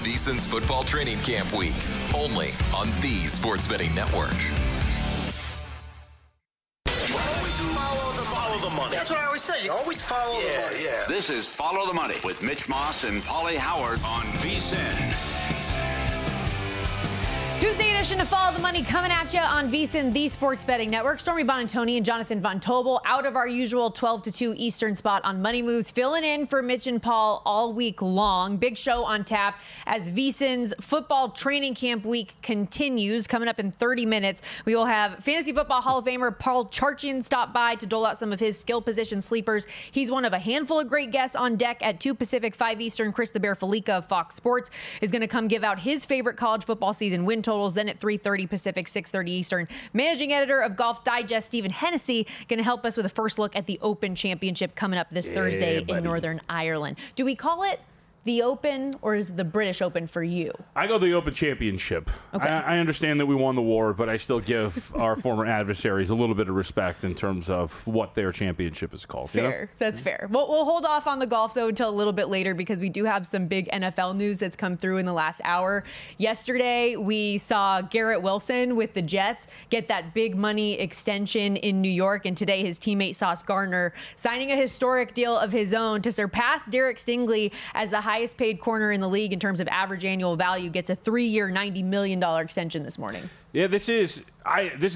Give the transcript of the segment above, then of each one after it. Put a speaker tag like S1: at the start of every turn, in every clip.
S1: VSiN's Football Training Camp Week, only on the Sports Betting Network.
S2: Follow the money. That's what I always say. You always follow the money. Yeah.
S3: This is Follow the Money with Mitch Moss and Paulie Howard on VSiN.
S4: Tuesday edition of Follow the Money coming at you on VSiN, the Sports Betting Network. Stormy Bonantoni and Jonathan Von Tobel out of our usual 12 to 2 Eastern spot on Money Moves, filling in for Mitch and Paul all week long. Big show on tap as VSiN's Football Training Camp Week continues. Coming up in 30 minutes, we will have Fantasy Football Hall of Famer Paul Charchian stop by to dole out some of his skill position sleepers. He's one of a handful of great guests on deck at 2 Pacific, 5 Eastern. Chris the Bear Felica of Fox Sports is going to come give out his favorite college football season win totals. Then at 3:30 Pacific, 6:30 Eastern, managing editor of Golf Digest, Stephen Hennessy, going to help us with a first look at the Open Championship coming up this Thursday in Northern Ireland. Do we call it the Open, or is it the British Open for you?
S5: I go the Open Championship. Okay. I understand that we won the war, but I still give our former adversaries a little bit of respect in terms of what their championship is called.
S4: Fair.
S5: You know?
S4: That's fair. We'll hold off on the golf, though, until a little bit later because we do have some big NFL news that's come through in the last hour. Yesterday, we saw Garrett Wilson with the Jets get that big money extension in New York, and today his teammate Sauce Gardner signing a historic deal of his own to surpass Derek Stingley as the highest paid corner in the league in terms of average annual value, gets a 3-year, $90 million extension this morning.
S5: Yeah, this is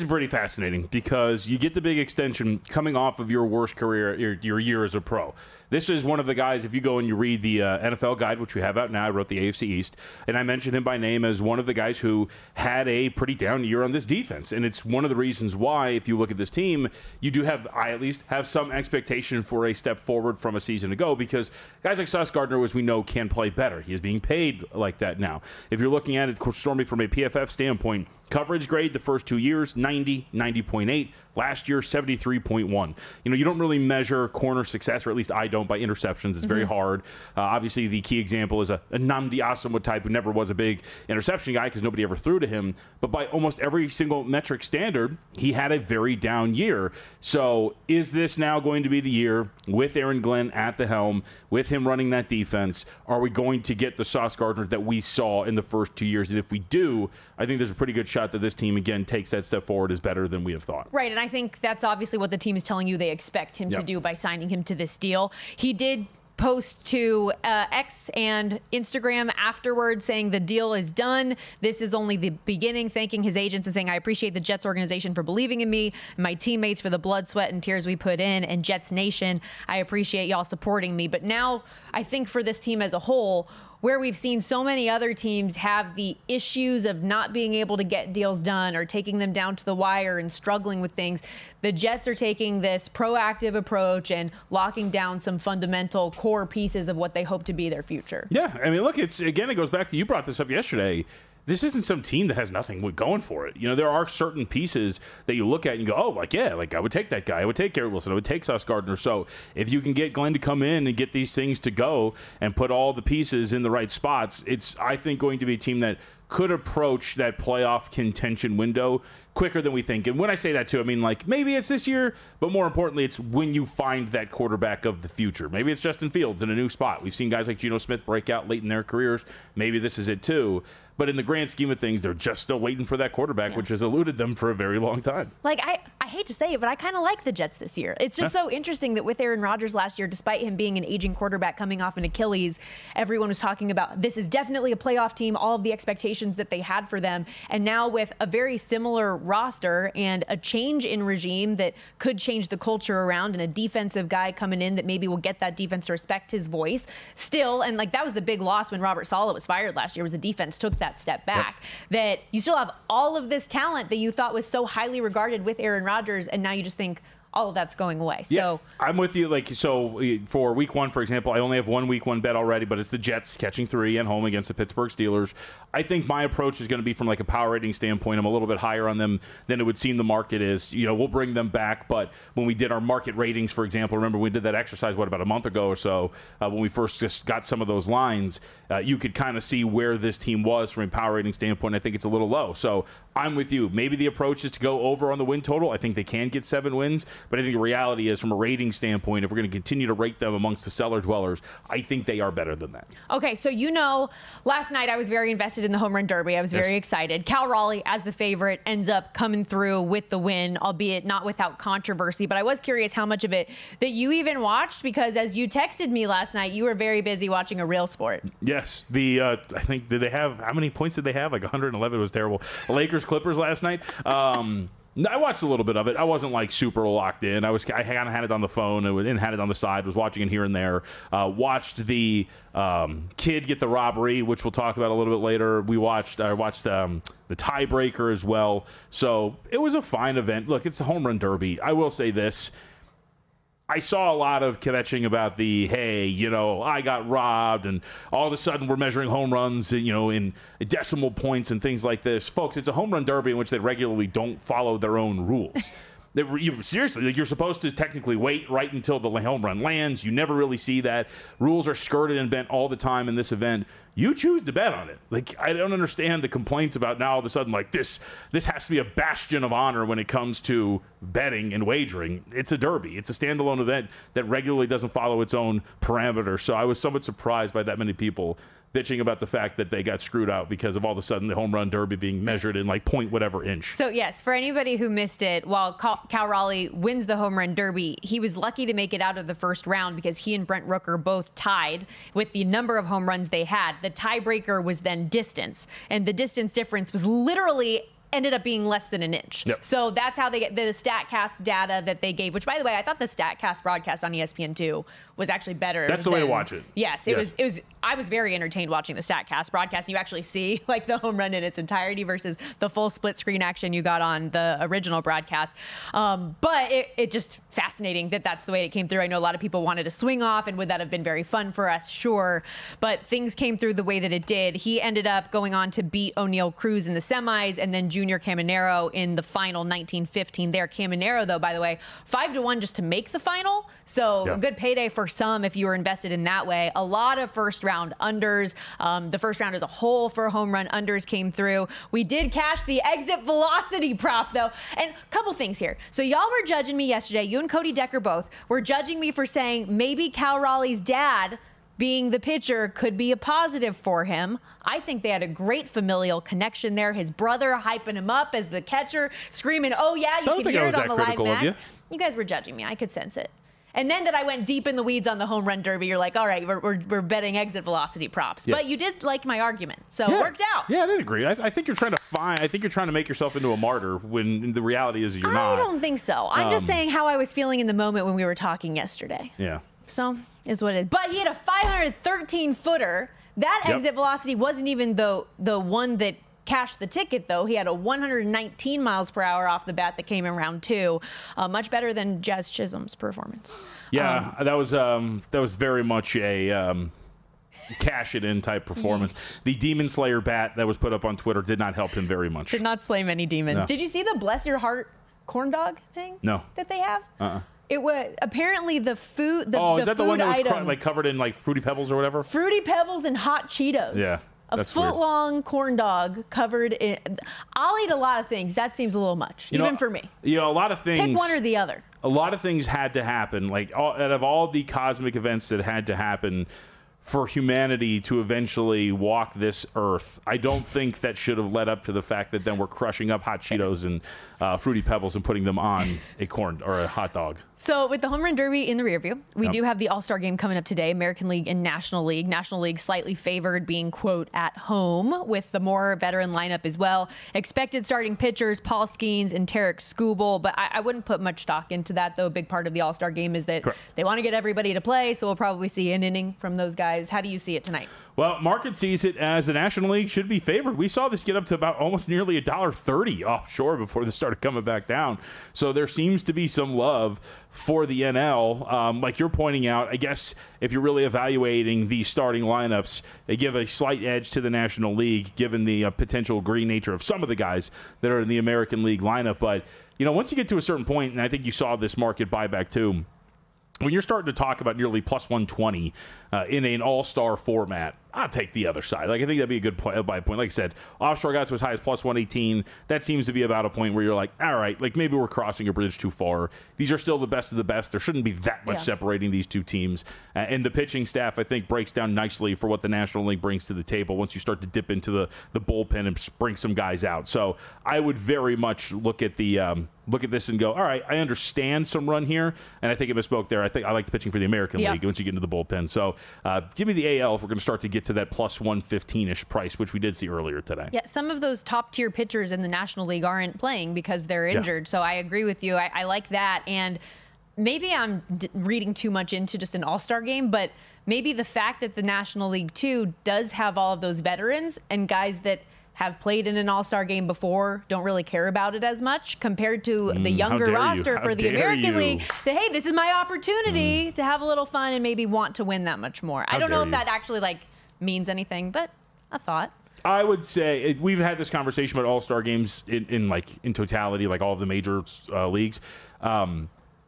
S5: pretty fascinating because you get the big extension coming off of your worst career, your year as a pro. This is one of the guys, if you go and you read the NFL guide, which we have out now, I wrote the AFC East, and I mentioned him by name as one of the guys who had a pretty down year on this defense. And it's one of the reasons why, if you look at this team, you do have, I at least have some expectation for a step forward from a season ago because guys like Sauce Gardner, as we know, can play better. He is being paid like that now. If you're looking at it, Stormy, from a PFF standpoint, coverage grade the first 2 years, 90, 90.8. Last year, 73.1. You don't really measure corner success, or at least I don't, by interceptions. It's very hard. Obviously, the key example is a Nnamdi Asomugha type who never was a big interception guy because nobody ever threw to him. But by almost every single metric standard, he had a very down year. So is this now going to be the year with Aaron Glenn at the helm, with him running that defense? Are we going to get the Sauce Gardner that we saw in the first 2 years? And if we do, I think there's a pretty good shot that this team, again, takes that step forward is better than we have thought.
S4: Right, and I think that's obviously what the team is telling you they expect him to do by signing him to this deal. He did post to X and Instagram afterwards saying the deal is done. This is only the beginning, thanking his agents and saying, I appreciate the Jets organization for believing in me, and my teammates for the blood, sweat, and tears we put in, and Jets Nation, I appreciate y'all supporting me. But now I think for this team as a whole, where we've seen so many other teams have the issues of not being able to get deals done or taking them down to the wire and struggling with things, the Jets are taking this proactive approach and locking down some fundamental core pieces of what they hope to be their future.
S5: Yeah, I mean, look, it goes back to, you brought this up yesterday. This isn't some team that has nothing going for it. There are certain pieces that you look at and you go, oh, I would take that guy. I would take Garrett Wilson. I would take Sauce Gardner. So if you can get Glenn to come in and get these things to go and put all the pieces in the right spots, it's, I think, going to be a team that could approach that playoff contention window quicker than we think. And when I say that, too, I mean, maybe it's this year, but more importantly, it's when you find that quarterback of the future. Maybe it's Justin Fields in a new spot. We've seen guys like Geno Smith break out late in their careers. Maybe this is it, too. But in the grand scheme of things, they're just still waiting for that quarterback, which has eluded them for a very long time.
S4: I hate to say it, but I kind of like the Jets this year. It's just so interesting that with Aaron Rodgers last year, despite him being an aging quarterback coming off an Achilles, everyone was talking about this is definitely a playoff team, all of the expectations that they had for them. And now with a very similar roster and a change in regime that could change the culture around, and a defensive guy coming in that maybe will get that defense to respect his voice still. And that was the big loss when Robert Saleh was fired last year, was the defense took that step back. That you still have all of this talent that you thought was so highly regarded with Aaron Rodgers, and now you just think all of that's going away.
S5: Yeah,
S4: so
S5: I'm with you. So for week one, for example, I only have one week one bet already, but it's the Jets catching 3 at home against the Pittsburgh Steelers. I think my approach is going to be from a power rating standpoint. I'm a little bit higher on them than it would seem the market is. We'll bring them back, but when we did our market ratings, for example, remember we did that exercise, about a month ago or so, when we first just got some of those lines, you could kind of see where this team was from a power rating standpoint. I think it's a little low. So I'm with you. Maybe the approach is to go over on the win total. I think they can get 7 wins. But I think the reality is, from a rating standpoint, if we're going to continue to rate them amongst the cellar dwellers, I think they are better than that.
S4: Okay, so last night I was very invested in the home run derby. I was very excited. Cal Raleigh, as the favorite, ends up coming through with the win, albeit not without controversy. But I was curious how much of it that you even watched, because as you texted me last night, you were very busy watching a real sport.
S5: Yes. I think, did they have, how many points did they have? Like 111. It was terrible. Lakers Clippers last night. I watched a little bit of it. I wasn't like super locked in. I kind of had it on the phone and had it on the side. Was watching it here and there. Watched the kid get the robbery, which we'll talk about a little bit later. I watched the tiebreaker as well. So it was a fine event. Look, it's a home run derby. I will say this. I saw a lot of kvetching about I got robbed, and all of a sudden we're measuring home runs, in decimal points and things like this. Folks, it's a home run derby in which they regularly don't follow their own rules. Seriously, you're supposed to technically wait right until the home run lands. You never really see that. Rules are skirted and bent all the time in this event. You choose to bet on it. Like, I don't understand the complaints about now all of a sudden, like, this has to be a bastion of honor when it comes to betting and wagering. It's a derby. It's a standalone event that regularly doesn't follow its own parameters. So I was somewhat surprised by that many people bitching about the fact that they got screwed out because of all of a sudden the home run derby being measured in like point whatever inch.
S4: So yes, for anybody who missed it, while Cal Raleigh wins the home run derby, he was lucky to make it out of the first round because he and Brent Rooker both tied with the number of home runs they had. The tiebreaker was then distance, and the distance difference was literally ended up being less than an inch.
S5: Yep.
S4: So that's how they get the StatCast data that they gave, which, by the way, I thought the StatCast broadcast on ESPN2 was actually better.
S5: That's the way to watch it.
S4: Yes, it was. I was very entertained watching the StatCast broadcast. You actually see like the home run in its entirety versus the full split screen action you got on the original broadcast. But it just fascinating that that's the way it came through. I know a lot of people wanted to swing off, and would that have been very fun for us? Sure. But things came through the way that it did. He ended up going on to beat O'Neal Cruz in the semis, and then Junior Caminero in the final 19-15 there. Caminero, though, by the way, 5-1 just to make the final. So a good payday for some if you were invested in that way. A lot of first round unders. The first round as a whole for home run unders came through. We did cash the exit velocity prop, though. And a couple things here. So y'all were judging me yesterday. You and Cody Decker both were judging me for saying maybe Cal Raleigh's dad being the pitcher could be a positive for him. I think they had a great familial connection there. His brother hyping him up as the catcher, screaming, "Oh yeah, you can hear it on the live match." You guys were judging me. I could sense it. And then that I went deep in the weeds on the home run derby, you're like, all right, we're betting exit velocity props. Yes. But you did like my argument, so it worked out.
S5: Yeah, I did agree. I think you're trying to make yourself into a martyr when the reality is you're not.
S4: I don't think so. I'm just saying how I was feeling in the moment when we were talking yesterday.
S5: Yeah.
S4: So is what it is. But he had a 513-footer. That exit velocity wasn't even the one that cashed the ticket, though. He had a 119 miles per hour off the bat that came in round two. Much better than Jazz Chisholm's performance.
S5: Yeah, that was very much a cash it in type performance. The Demon Slayer bat that was put up on Twitter did not help him very much.
S4: Did not slay many demons.
S5: No.
S4: Did you see the Bless Your Heart corn dog thing?
S5: No.
S4: That they have? It was apparently the food.
S5: Is that the one that was covered in like Fruity Pebbles or whatever?
S4: Fruity Pebbles and hot Cheetos.
S5: Yeah.
S4: A foot-long corn dog covered in... I'll eat a lot of things. That seems a little much, even for me.
S5: A lot of things...
S4: Pick one or the other.
S5: A lot of things had to happen. Like, out of all the cosmic events that had to happen for humanity to eventually walk this earth, I don't think that should have led up to the fact that then we're crushing up hot Cheetos and Fruity Pebbles and putting them on a corn or a hot dog.
S4: So with the home run derby in the rear view, we do have the All-Star game coming up today, American League and National League. National League slightly favored, being, quote, at home with the more veteran lineup as well. Expected starting pitchers, Paul Skeens and Tarek Skubal, but I wouldn't put much stock into that, though. A big part of the All-Star game is that they want to get everybody to play, so we'll probably see an inning from those guys. How do you see it tonight?
S5: Well, market sees it as the National League should be favored. We saw this get up to about almost nearly $1.30 offshore before they started coming back down. So there seems to be some love for the NL. Like you're pointing out, I guess if you're really evaluating the starting lineups, they give a slight edge to the National League given the potential green nature of some of the guys that are in the American League lineup. But, once you get to a certain point, and I think you saw this market buyback too, when you're starting to talk about nearly plus 120 in an all-star format, I'll take the other side. Like, I think that'd be a good point. Like I said, offshore got to as high as plus 118. That seems to be about a point where you're like, all right, like maybe we're crossing a bridge too far. These are still the best of the best. There shouldn't be that much separating these two teams. And the pitching staff, I think, breaks down nicely for what the National League brings to the table once you start to dip into the bullpen and bring some guys out. So I would very much look at this and go, all right, I understand some run here, and I think I misspoke there. I think I like the pitching for the American League once you get into the bullpen. So give me the AL if we're going to start to get to that plus 115-ish price, which we did see earlier today.
S4: Yeah, some of those top-tier pitchers in the National League aren't playing because they're injured. So I agree with you. I like that. And maybe I'm reading too much into just an all-star game, but maybe the fact that the National League, too, does have all of those veterans and guys that have played in an all-star game before, don't really care about it as much compared to the younger roster for the American League. That, hey, this is my opportunity to have a little fun and maybe want to win that much more. I don't know if that actually means anything, but a thought.
S5: I would say we've had this conversation about all-star games in totality, like all of the major leagues.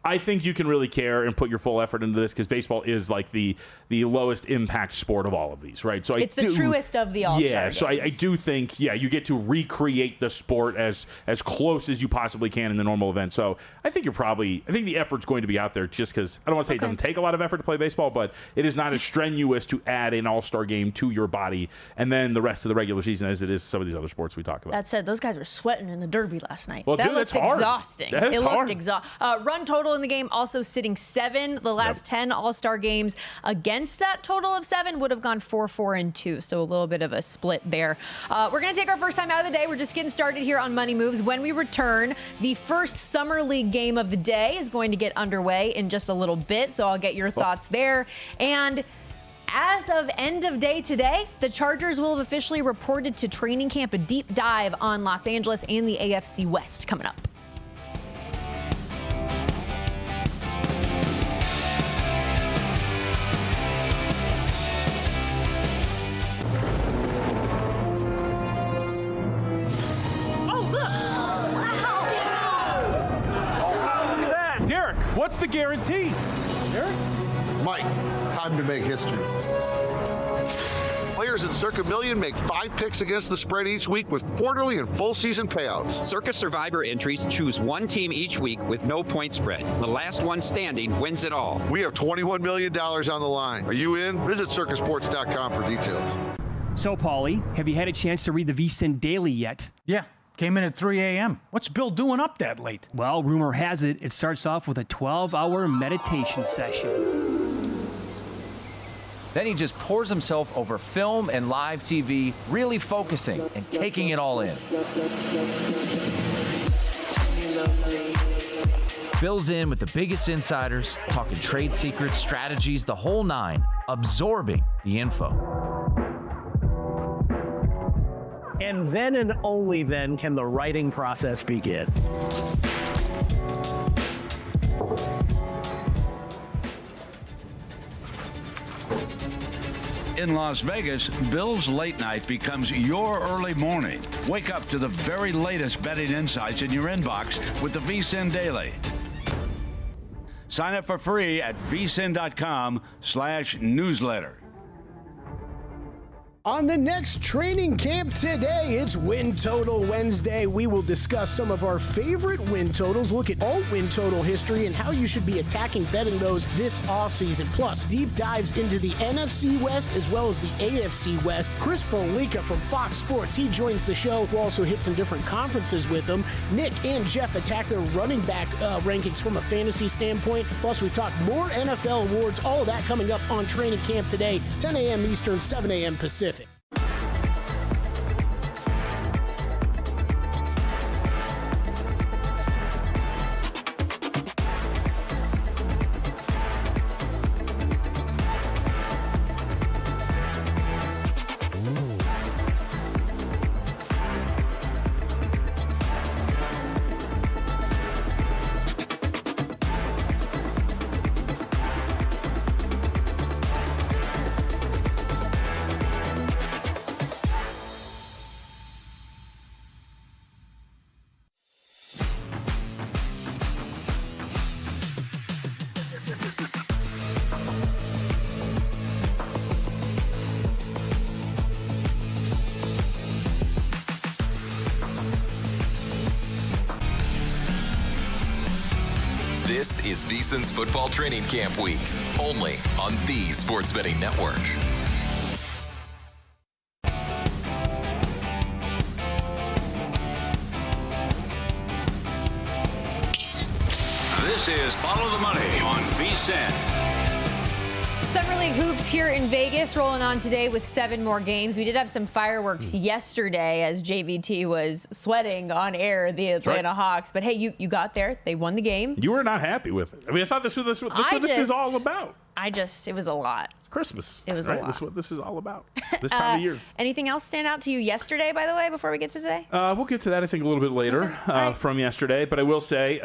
S5: I think you can really care and put your full effort into this because baseball is like the lowest impact sport of all of these, right? So
S4: it's the truest of the all-star games.
S5: So I do think, you get to recreate the sport as close as you possibly can in the normal event. So I think the effort's going to be out there just because I don't want to say it doesn't take a lot of effort to play baseball, but it is not as strenuous to add an all-star game to your body and then the rest of the regular season as it is some of these other sports we talk about.
S4: That said, those guys were sweating in the Derby last night.
S5: Well,
S4: that looked exhausting.
S5: It
S4: looked exhausting. Run total in the game also sitting 7. The last 10 all-star games against that total of 7 would have gone 4-4-2. So a little bit of a split there. We're going to take our first time out of the day. We're just getting started here on Money Moves. When we return, the first Summer League game of the day is going to get underway in just a little bit. So I'll get your thoughts there. And as of end of day today, the Chargers will have officially reported to training camp, a deep dive on Los Angeles and the AFC West coming up.
S6: What's the guarantee? Eric?
S7: Mike, time to make history. Players in Circa Million make 5 picks against the spread each week with quarterly and full season payouts.
S8: Circa Survivor entries choose one team each week with no point spread. The last one standing wins it all.
S7: We have $21 million on the line. Are you in? Visit circasports.com for details.
S9: So, Paulie, have you had a chance to read the VSiN Daily yet?
S6: Yeah. Came in at 3 a.m. What's Bill doing up that late?
S9: Well, rumor has it starts off with a 12-hour meditation session.
S10: Then he just pours himself over film and live TV, really focusing and taking it all in. Bill's in with the biggest insiders, talking trade secrets, strategies, the whole nine, absorbing the info.
S11: And then and only then can the writing process begin.
S3: In Las Vegas, Bill's late night becomes your early morning. Wake up to the very latest betting insights in your inbox with the VSiN Daily. Sign up for free at vsin.com/newsletter.
S12: On the next training camp today, it's Win Total Wednesday. We will discuss some of our favorite win totals, look at alt win total history, and how you should be attacking betting those this offseason. Plus, deep dives into the NFC West as well as the AFC West. Chris Folica from Fox Sports, he joins the show. We'll also hit some different conferences with him. Nick and Jeff attack their running back rankings from a fantasy standpoint. Plus, we talk more NFL awards. All of that coming up on training camp today, 10 a.m. Eastern, 7 a.m. Pacific.
S1: This is VSiN's Football Training Camp Week, only on the Sports Betting Network.
S13: This is Follow the Money on VSiN.
S4: Summer League hoops here in Vegas rolling on today with 7 more games. We did have some fireworks yesterday as JVT was sweating on air the Atlanta Hawks. But hey, you got there. They won the game.
S5: You were not happy with it. I mean, I thought this was what this is all about.
S4: It was a lot.
S5: It's Christmas.
S4: It was a lot.
S5: This is what this is all about. This time of year.
S4: Anything else stand out to you yesterday, by the way, before we get to today?
S5: We'll get to that, I think, a little bit later from yesterday. But I will say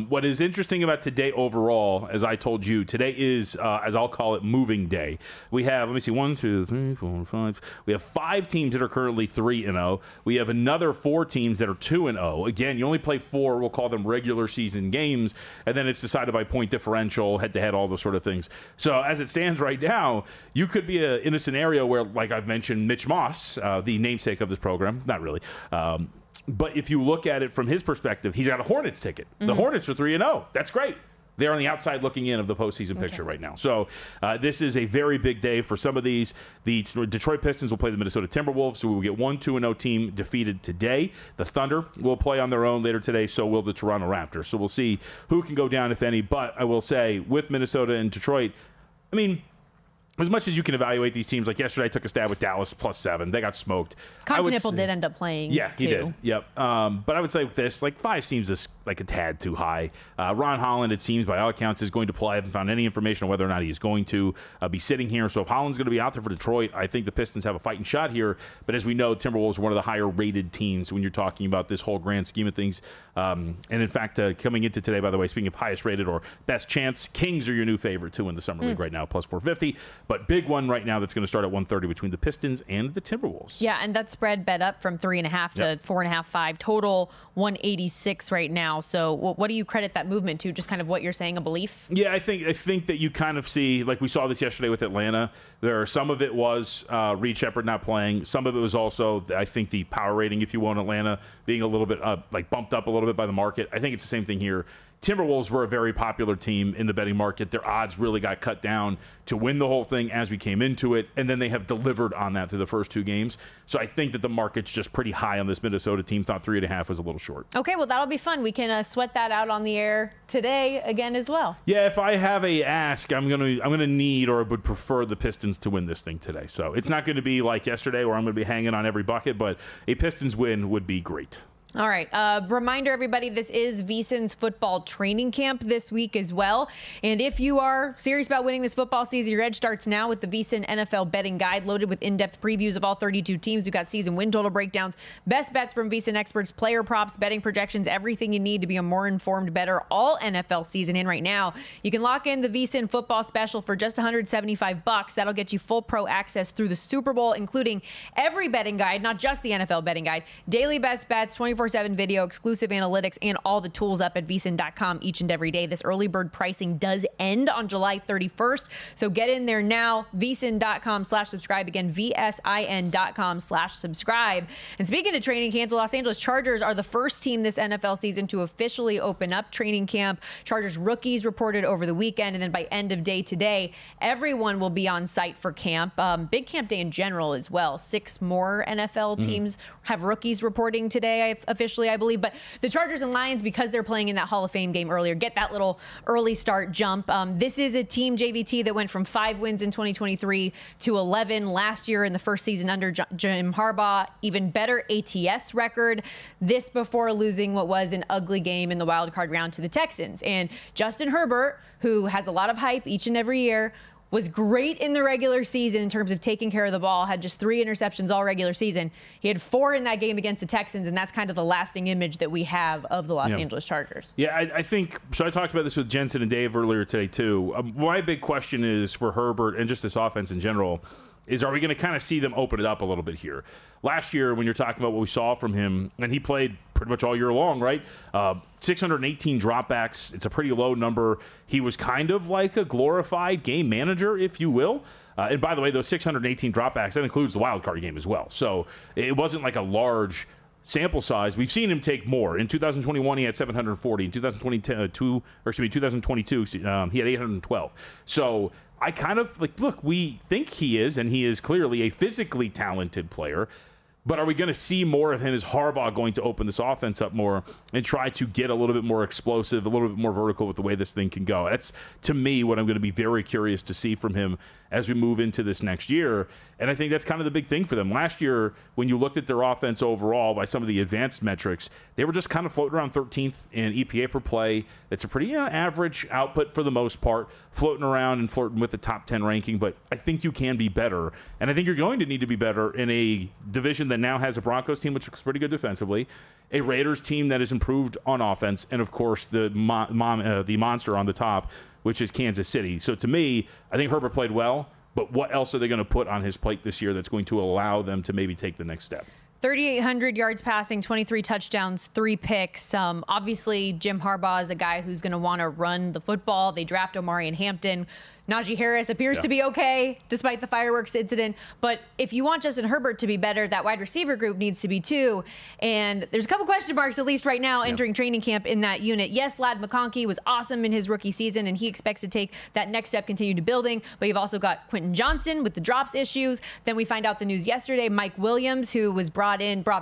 S5: what is interesting about today overall, as I told you, today is, as I'll call it, moving day. We have, let me see, 1, 2, 3, 4, 5. We have 5 teams that are currently 3-0. We have another 4 teams that are 2-0. Again, you only play 4, we'll call them regular season games, and then it's decided by point differential, head-to-head, all those sort of things. So as it stands right now, you could be in a scenario where, like I've mentioned, Mitch Moss, the namesake of this program, not really, but if you look at it from his perspective, he's got a Hornets ticket. Mm-hmm. The Hornets are 3-0. That's great. They're on the outside looking in of the postseason picture right now. So this is a very big day for some of these. The Detroit Pistons will play the Minnesota Timberwolves, so we will get 1 2-0 team defeated today. The Thunder will play on their own later today, so will the Toronto Raptors. So we'll see who can go down, if any. But I will say, with Minnesota and Detroit, I mean, as much as you can evaluate these teams, like yesterday I took a stab with Dallas +7. They got smoked.
S4: Continental did end up playing.
S5: Yeah, he did. Yep. But I would say with this, 5 seems like a tad too high. Ron Holland, it seems, by all accounts, is going to play. I haven't found any information on whether or not he's going to be sitting here. So if Holland's going to be out there for Detroit, I think the Pistons have a fighting shot here. But as we know, Timberwolves are one of the higher-rated teams when you're talking about this whole grand scheme of things. And in fact, coming into today, by the way, speaking of highest-rated or best chance, Kings are your new favorite, too, in the Summer League right now, +450. But big one right now that's going to start at 1:30 between the Pistons and the Timberwolves.
S4: Yeah, and that spread bet up from 3.5 to 4.5, 5. Total 186 right now. So what do you credit that movement to? Just kind of what you're saying, a belief?
S5: Yeah, I think that you kind of see, like we saw this yesterday with Atlanta, some of it was Reed Shepherd not playing. Some of it was also, I think, the power rating, if you will, in Atlanta being a little bit bumped up a little bit by the market. I think it's the same thing here. Timberwolves were a very popular team in the betting market. Their odds really got cut down to win the whole thing as we came into it, and then they have delivered on that through the first 2 games. So I think that the market's just pretty high on this Minnesota team. Thought 3.5 was a little short.
S4: Okay, well, that'll be fun. We can sweat that out on the air today again as well.
S5: Yeah, if I have a ask, I'm gonna need or would prefer the Pistons to win this thing today. So it's not going to be like yesterday where I'm going to be hanging on every bucket, but a Pistons win would be great.
S4: All right. Reminder, everybody, this is VSiN's football training camp this week as well. And if you are serious about winning this football season, your edge starts now with the VSiN NFL betting guide, loaded with in-depth previews of all 32 teams. We've got season win total breakdowns, best bets from VSiN experts, player props, betting projections, everything you need to be a more informed bettor all NFL season in right now. You can lock in the VSiN football special for just $175. That'll get you full pro access through the Super Bowl, including every betting guide, not just the NFL betting guide, daily best bets, 24/7 video, exclusive analytics, and all the tools up at VSiN.com each and every day. This early bird pricing does end on July 31st, so get in there now. VSiN.com/subscribe. Again, VSIN.com/subscribe. And speaking of training camp, the Los Angeles Chargers are the first team this NFL season to officially open up training camp. Chargers rookies reported over the weekend, and then by end of day today, everyone will be on site for camp. Big camp day in general as well. 6 more NFL teams have rookies reporting today, officially, I believe. But the Chargers and Lions, because they're playing in that Hall of Fame game earlier, get that little early start jump. This is a team, JVT, that went from 5 wins in 2023 to 11 last year in the first season under Jim Harbaugh. Even better ATS record. This before losing what was an ugly game in the wild card round to the Texans. And Justin Herbert, who has a lot of hype each and every year, was great in the regular season in terms of taking care of the ball, had just 3 interceptions all regular season. He had 4 in that game against the Texans, and that's kind of the lasting image that we have of the Los Angeles Chargers. Yeah,
S5: I think, so I talked about this with Jensen and Dave earlier today, too. My big question is for Herbert and just this offense in general is, are we going to kind of see them open it up a little bit here? Last year, when you're talking about what we saw from him, and he played pretty much all year long, right? 618 dropbacks. It's a pretty low number. He was kind of like a glorified game manager, if you will. And by the way, those 618 dropbacks, that includes the wild card game as well. So it wasn't like a large sample size, we've seen him take more. In 2021, he had 740. In 2022, he had 812. So I kind of look, we think he is, and he is clearly a physically talented player. But are we going to see more of him? Is Harbaugh going to open this offense up more and try to get a little bit more explosive, a little bit more vertical with the way this thing can go? That's, to me, what I'm going to be very curious to see from him as we move into this next year. And I think that's kind of the big thing for them. Last year, when you looked at their offense overall by some of the advanced metrics, they were just kind of floating around 13th in EPA per play. It's a pretty average output for the most part, floating around and flirting with the top 10 ranking. But I think you can be better. And I think you're going to need to be better in a division that now has a Broncos team, which looks pretty good defensively, a Raiders team that has improved on offense, and, of course, the monster on the top, which is Kansas City. So, to me, I think Herbert played well, but what else are they going to put on his plate this year that's going to allow them to maybe take the next step?
S4: 3,800 yards passing, 23 touchdowns, 3 picks. Obviously, Jim Harbaugh is a guy who's going to want to run the football. They draft Omari and Hampton. Najee Harris appears to be okay despite the fireworks incident. But if you want Justin Herbert to be better, that wide receiver group needs to be too. And there's a couple question marks, at least right now, entering training camp in that unit. Yes, Ladd McConkey was awesome in his rookie season, and he expects to take that next step, continue to building. But you've also got Quentin Johnson with the drops issues. Then we find out the news yesterday, Mike Williams, who was brought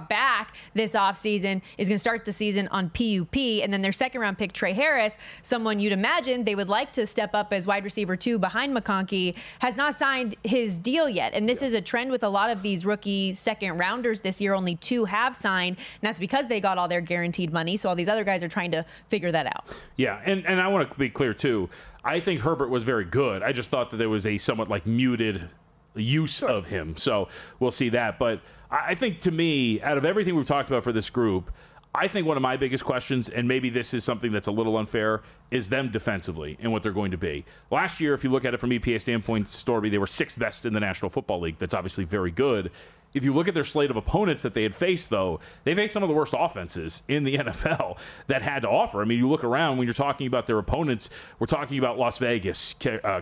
S4: back this offseason, is going to start the season on PUP. And then their second-round pick, Trey Harris, someone you'd imagine they would like to step up as wide receiver 2 behind McConkey, has not signed his deal yet. And this is a trend with a lot of these rookie second rounders this year. Only 2 have signed, and that's because they got all their guaranteed money. So all these other guys are trying to figure that out. Yeah, and I want to be clear too. I think Herbert was very good. I just thought that there was a somewhat muted use of him. So we'll see that. But I think, to me, out of everything we've talked about for this group, I think one of my biggest questions, and maybe this is something that's a little unfair, is them defensively and what they're going to be. Last year, if you look at it from EPA standpoint, Storby, they were 6th best in the National Football League. That's obviously very good. If you look at their slate of opponents that they had faced, though, they faced some of the worst offenses in the NFL that had to offer. I mean, you look around, when you're talking about their opponents, we're talking about Las Vegas,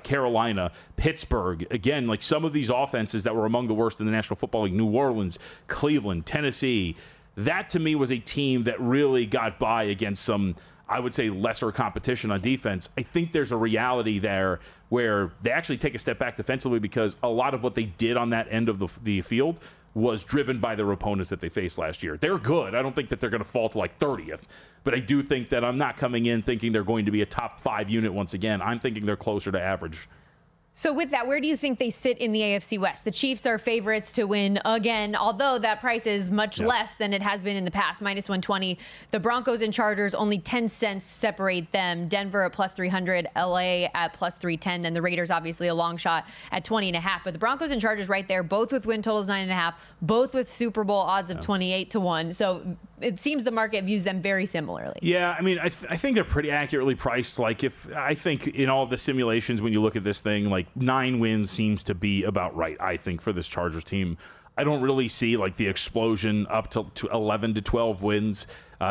S4: Carolina, Pittsburgh. Again, some of these offenses that were among the worst in the National Football League, New Orleans, Cleveland, Tennessee. That, to me, was a team that really got by against some, I would say, lesser competition on defense. I think there's a reality there where they actually take a step back defensively because a lot of what they did on that end of the field was driven by their opponents that they faced last year. They're good. I don't think that they're going to fall to 30th. But I do think that I'm not coming in thinking they're going to be a top 5 unit once again. I'm thinking they're closer to average. So with that, where do you think they sit in the AFC West? The Chiefs are favorites to win again, although that price is much less than it has been in the past, minus 120. The Broncos and Chargers, only 10 cents separate them. Denver at plus 300, LA at plus 310. Then the Raiders, obviously a long shot at 20.5. But the Broncos and Chargers right there, both with win totals 9.5, both with Super Bowl odds of 28-1. So it seems the market views them very similarly. Yeah, I mean, I think they're pretty accurately priced. I think in all the simulations, when you look at this thing, 9 wins seems to be about right, I think, for this Chargers team. I don't really see the explosion up to 11 to 12 wins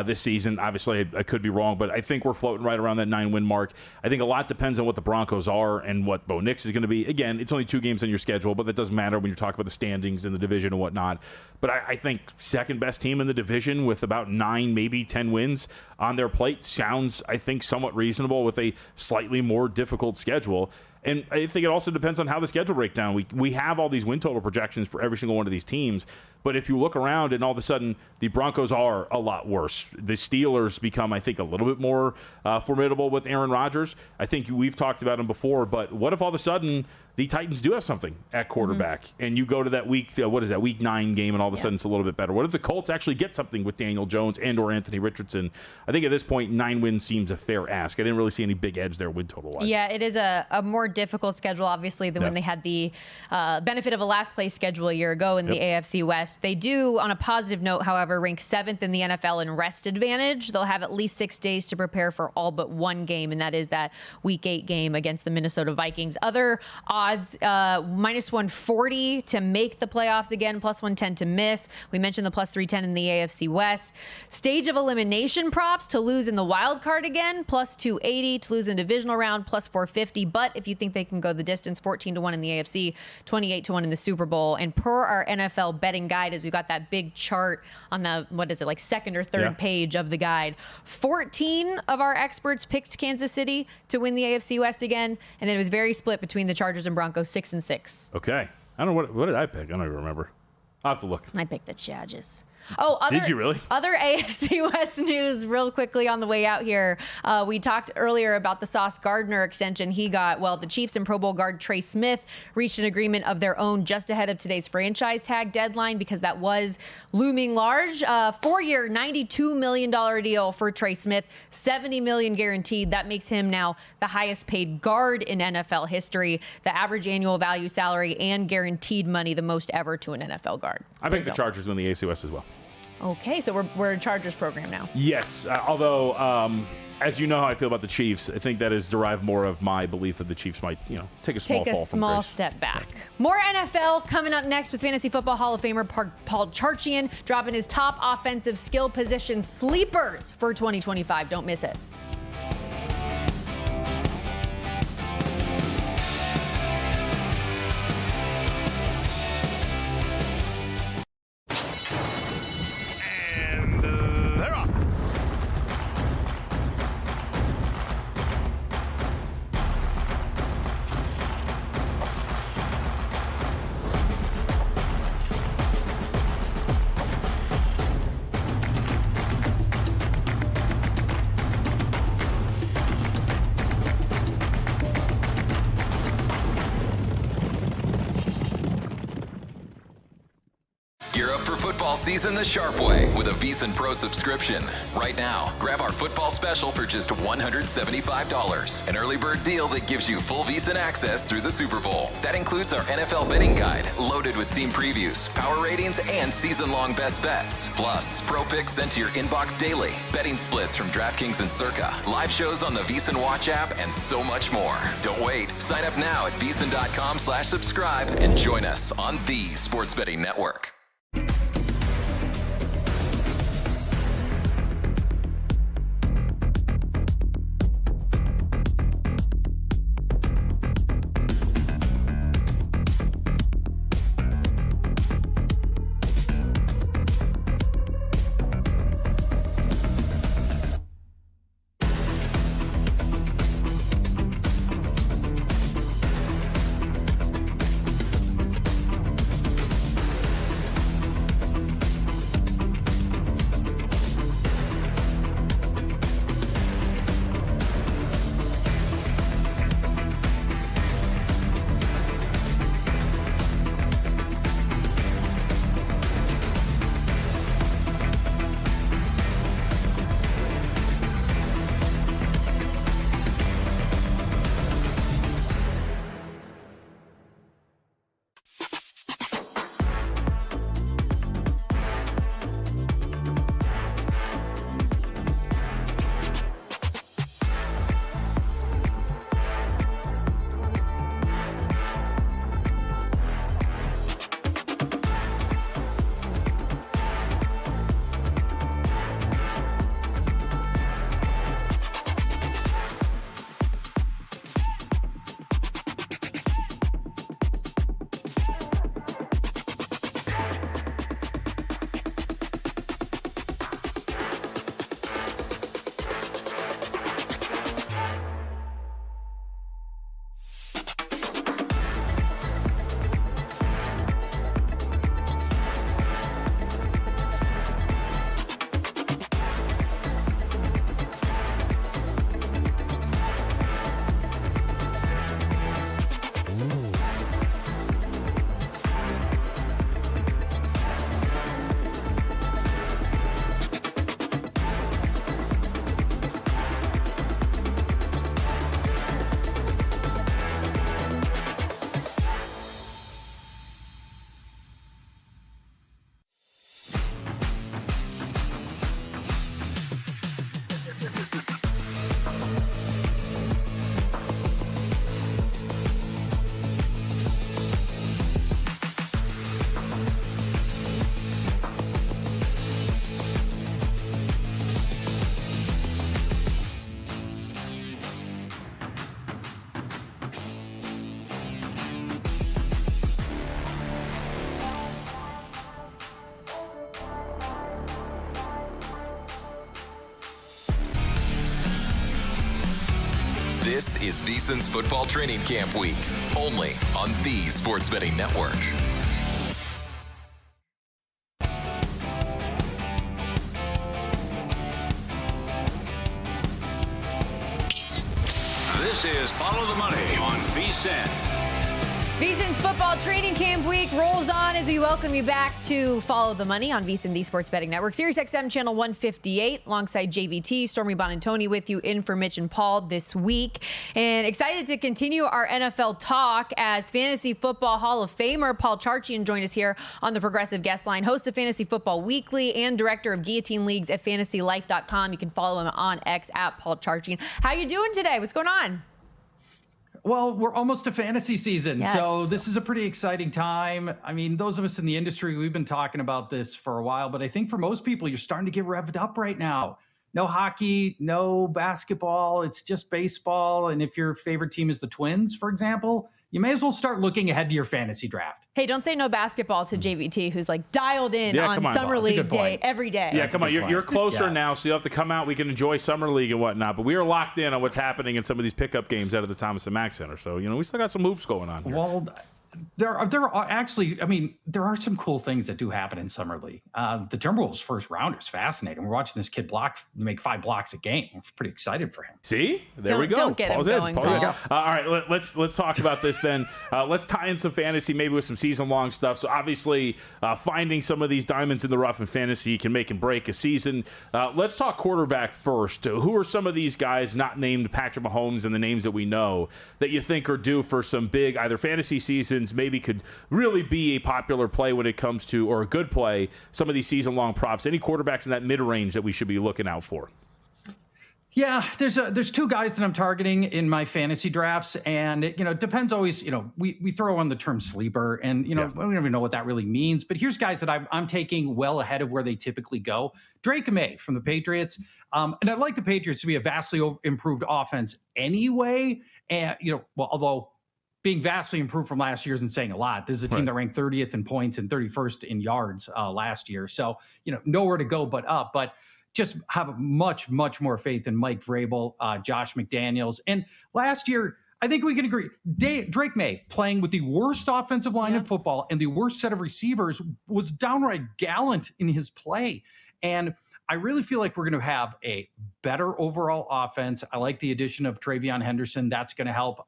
S4: this season. Obviously, I could be wrong, but I think we're floating right around that 9-win mark. I think a lot depends on what the Broncos are and what Bo Nix is going to be. Again, it's only 2 games on your schedule, but that doesn't matter when you're talking about the standings in the division and whatnot. But I think second best team in the division with about 9, maybe 10 wins on their plate sounds, I think, somewhat reasonable with a slightly more difficult schedule. And I think it also depends on how the schedule breaks down. We have all these win total projections for every single one of these teams. But if you look around and all of a sudden the Broncos are a lot worse, the Steelers become, I think, a little bit more formidable with Aaron Rodgers. I think we've talked about him before, but what if all of a sudden the Titans do have something at quarterback and you go to that week 9 game and all of a sudden it's a little bit better? What if the Colts actually get something with Daniel Jones and or Anthony Richardson? I think at this point 9 wins seems a fair ask. I didn't really see any big edge there win total wise. Yeah, it is a more difficult schedule, obviously, than when they had the benefit of a last place schedule a year ago in the AFC West. They do, on a positive note, however, rank 7th in the NFL in rest advantage. They'll have at least 6 days to prepare for all but one game, and that is that Week 8 game against the Minnesota Vikings. Other odds odds, minus 140 to make the playoffs again, plus 110 to miss. We mentioned the plus 310 in the AFC West. Stage of elimination props to lose in the wild card again, plus 280 to lose in the divisional round, plus 450. But if you think they can go the distance, 14-1 in the AFC, 28-1 in the Super Bowl. And per our NFL betting guide, as we've got that big chart on the, second or third page of the guide, 14 of our experts picked Kansas City to win the AFC West again, and then it was very split between the Chargers and Broncos, 6-6.
S5: Okay. I don't know what did I pick? I don't even remember. I'll have to look.
S4: I picked the Chargers.
S5: Did you really?
S4: Other AFC West news real quickly on the way out here. We talked earlier about the Sauce Gardner extension he got. Well, the Chiefs and Pro Bowl guard Trey Smith reached an agreement of their own just ahead of today's franchise tag deadline because that was looming large. 4-year, $92 million deal for Trey Smith, $70 million guaranteed. That makes him now the highest paid guard in NFL history. The average annual value salary and guaranteed money, the most ever to an NFL guard.
S5: I think the Chargers win the AFC West as well.
S4: Okay, so we're a Chargers program now.
S5: Yes, although, as you know how I feel about the Chiefs, I think that is derived more of my belief that the Chiefs might, take a small
S4: step back. More NFL coming up next with Fantasy Football Hall of Famer Paul Charchian dropping his top offensive skill position sleepers for 2025. Don't miss it.
S1: Gear up for football season the sharp way with a VSiN Pro subscription. Right now, grab our football special for just $175. An early bird deal that gives you full VSiN access through the Super Bowl. That includes our NFL betting guide, loaded with team previews, power ratings, and season-long best bets. Plus, pro picks sent to your inbox daily, betting splits from DraftKings and Circa, live shows on the VSiN Watch app, and so much more. Don't wait. Sign up now at VSiN.com/subscribe and join us on the Sports Betting Network. This is VSiN's Football Training Camp Week, only on the Sports Betting Network.
S13: This is Follow the Money on VSiN.
S4: VSiN's Football Training Camp Week rolls on as we welcome you back to Follow the Money on VSiN, the Sports Betting Network. Sirius XM Channel 158 alongside JVT, Stormy Bonantoni with you in for Mitch and Paul this week. And excited to continue our NFL talk as Fantasy Football Hall of Famer Paul Charchian joined us here on the Progressive Guest Line, host of Fantasy Football Weekly and director of Guillotine Leagues at FantasyLife.com. You can follow him on X at Paul Charchian. How you doing today? What's going on?
S14: Well, we're almost to fantasy season,
S4: yes.
S14: So this is a pretty exciting time. I mean, those of us in the industry, we've been talking about this for a while, but I think for most people, you're starting to get revved up right now. No hockey, no basketball, it's just baseball. And if your favorite team is the Twins, for example, you may as well start looking ahead to your fantasy draft.
S4: Hey, don't say no basketball to JVT, who's like dialed in on Summer League day every day.
S5: Yeah, come on. You're closer now, so you have to come out. We can enjoy Summer League and whatnot. But we are locked in on what's happening in some of these pickup games out of the Thomas and Mack Center. So, we still got some hoops going on here.
S14: Well, there are actually, I mean, there are some cool things that do happen in Summer League. The Timberwolves first rounder is fascinating. We're watching this kid make 5 blocks a game. I'm pretty excited for him.
S5: See? There we go.
S4: Don't get him going, Paul.
S5: All right, let's talk about this then. Let's tie in some fantasy, maybe with some season-long stuff. So obviously, finding some of these diamonds in the rough in fantasy can make and break a season. Let's talk quarterback first. Who are some of these guys not named Patrick Mahomes and the names that we know that you think are due for some big either fantasy seasons, maybe could really be a popular play when it comes to, or a good play, some of these season-long props? Any quarterbacks in that mid-range that we should be looking out for?
S14: Yeah, there's 2 guys that I'm targeting in my fantasy drafts, and it depends always. We throw on the term sleeper, and we don't even know what that really means. But here's guys that I'm taking well ahead of where they typically go. Drake May from the Patriots, and I'd like the Patriots to be a vastly improved offense anyway. And although being vastly improved from last year isn't saying a lot. This is a team that ranked 30th in points and 31st in yards last year. So, nowhere to go but up. But just have much, much more faith in Mike Vrabel, Josh McDaniels. And last year, I think we can agree, Drake May playing with the worst offensive line in football and the worst set of receivers was downright gallant in his play. And I really feel like we're going to have a better overall offense. I like the addition of Travion Henderson. That's going to help.